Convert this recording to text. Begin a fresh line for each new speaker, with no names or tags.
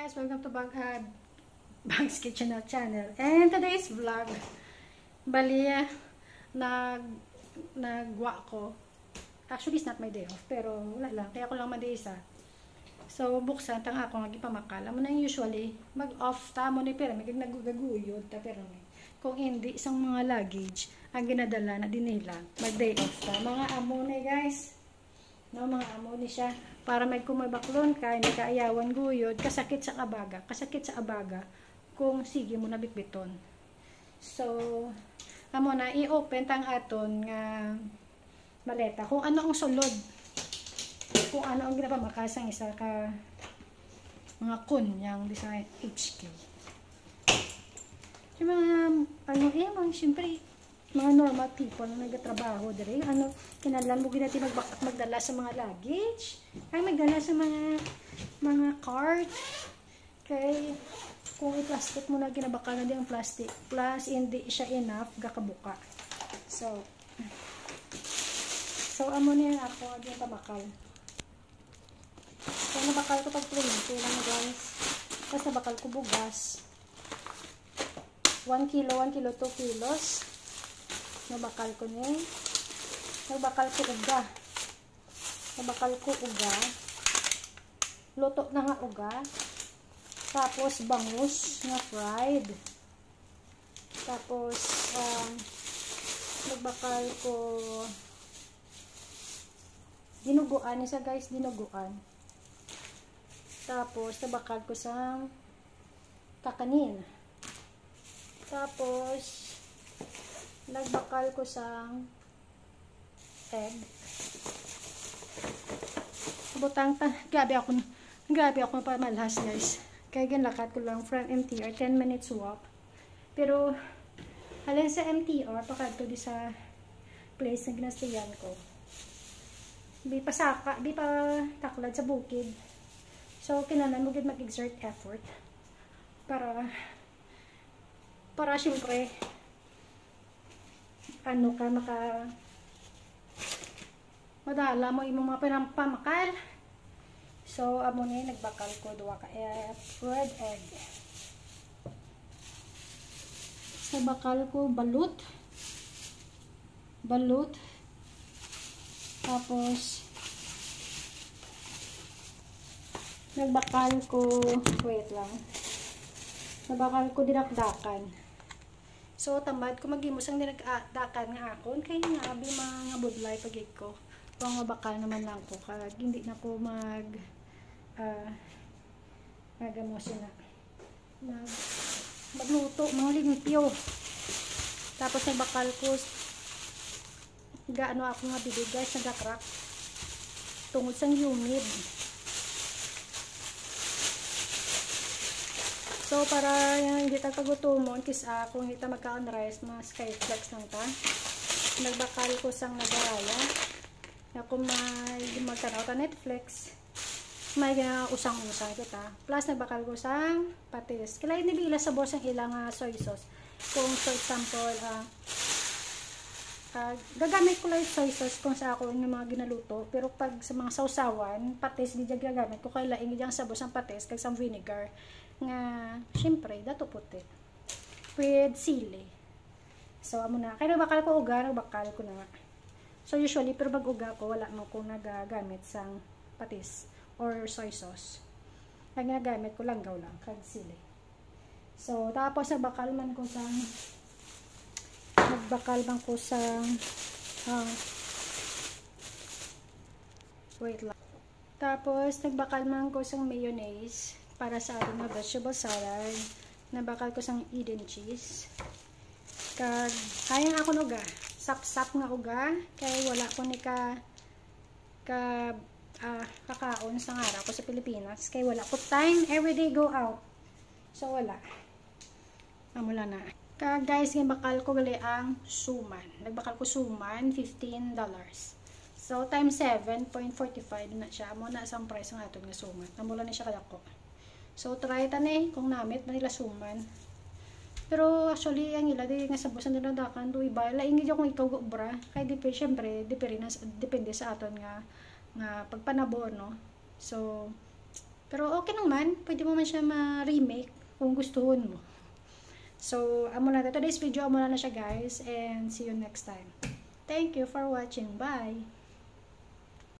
Guys, welcome to Bag's Kitchen channel. And today's vlog, bali, nagwa ko. Actually, it's not my day off, pero wala lang. Kaya ko lang madisa. So, buksan, tang ako nagpamakal. Amo na usually, mag-off ta mo ni pero may nagugaguyod ta pero kung hindi, isang mga luggage ang ginadala na dinila, mag-day off ta. Mga amo na guys. No, mga amo ni siya. Para may kumabaklon ka, hindi ka ayawan guyod, kasakit sa abaga, kung sige mo na bitbiton. So, amo na, i-open tang aton nga maleta. Kung ano ang sulod, kung ano ang ginapamakasang isa ka mga kunyang design HQ. Yung mga, mga syempre, mga normal people na nagtatrabaho dire, kinalan mo ginati magdala sa mga luggage, ay magdala sa mga cart, kay kung i-plastic mo na ginabakalan din ang plastic, plus hindi siya enough gakabuka. So amo niya ako yung pamakal. So nabakal ko pag 20 lang guys, tapos nabakal ko bugas 1 kilo, 2 kilos. Nabakal ko niya. Nabakal ko uga. Luto na nga uga. Tapos bangus na fried. Tapos nagbakal ko dinuguan isa guys, dinuguan. Tapos nabakal ko sa kakanin. Tapos nagbakal ko sa egg. Butang grabe ako pamalhas guys. Kaya ginlakat ko lang from MTR 10 minutes walk. Pero halin sa MTR pakadto di sa place na ginastayan ko. Di pa taklad sa bukid. So kinahanglan mo gid mag-exert effort para syempre madala mo imong mga pinampamakal. So amo ni nagbakal ko duwa ka red egg. So bakal ko balut. Tapos nagbakal ko nabakal ko dinakdakan. So, tamad ko magimos ang dinagdakan nga akon. Kaya nga, abi mga budlay pagig ko. Kung mabakal naman lang ko. Kag hindi na ko magamosin na. Magluto, mga limpyo. Tapos, nagbakal ko. Gaano ako nga bibig guys, nagakrak. Tungod sang humid. So, para hindi tayo pagutumon, kisa kung hindi tayo magka-unrest, mga skyflex lang ta. Nagbakal ko sang nagaraya. Na kung may magkanaw ta Netflix, may usang-usang kita. Plus, nagbakal ko sang patis. Kailangan nibila sa boss ang ilang soy sauce. Kung for example, gagamit ko lang soy sauce kung sa ako yung mga ginaluto. Pero pag sa mga sausawan, patis, di gagamit ko kailangan yung sa boss ang patis, kag sang vinegar. Nga, syempre, dato puti. With sili. So, amo na. Kaya nagbakal ko uga, nagbakal ko na nga. So, usually, pero pag uga ko, wala mo kung nagagamit sang patis or soy sauce. Ang nagamit ko langgaw lang, kag sili. So, tapos nagbakal man ko sang wait lang. Tapos, nagbakal man ko sang mayonnaise para sa ating mga vegetable salad. Nabakal ko sang Eden cheese. Kag kayang ako uga. Sap-sap nga uga. Kaya wala ko ni kakaon sa araw ko sa Pilipinas. Kaya wala ko time. Everyday go out. So wala. Amula na. Kag guys, bakal ko gali ang suman. Nagbakal ko suman, $15. So times 7.45 na siya. Amo na isang price ng aton nga suman. Amula na siya kadako. So, try ta na kung namit manila suman. Pero, actually, ang ila, di nga sa busan nila dakan, do iba. Laing hindi akong ikaw obra. Kaya, syempre, depende sa aton nga pagpanabor, no? So, Pero okay naman, pwede mo man siya ma-remake kung gustuhon mo. So, amo na today's video, amo na siya guys, and see you next time. Thank you for watching. Bye!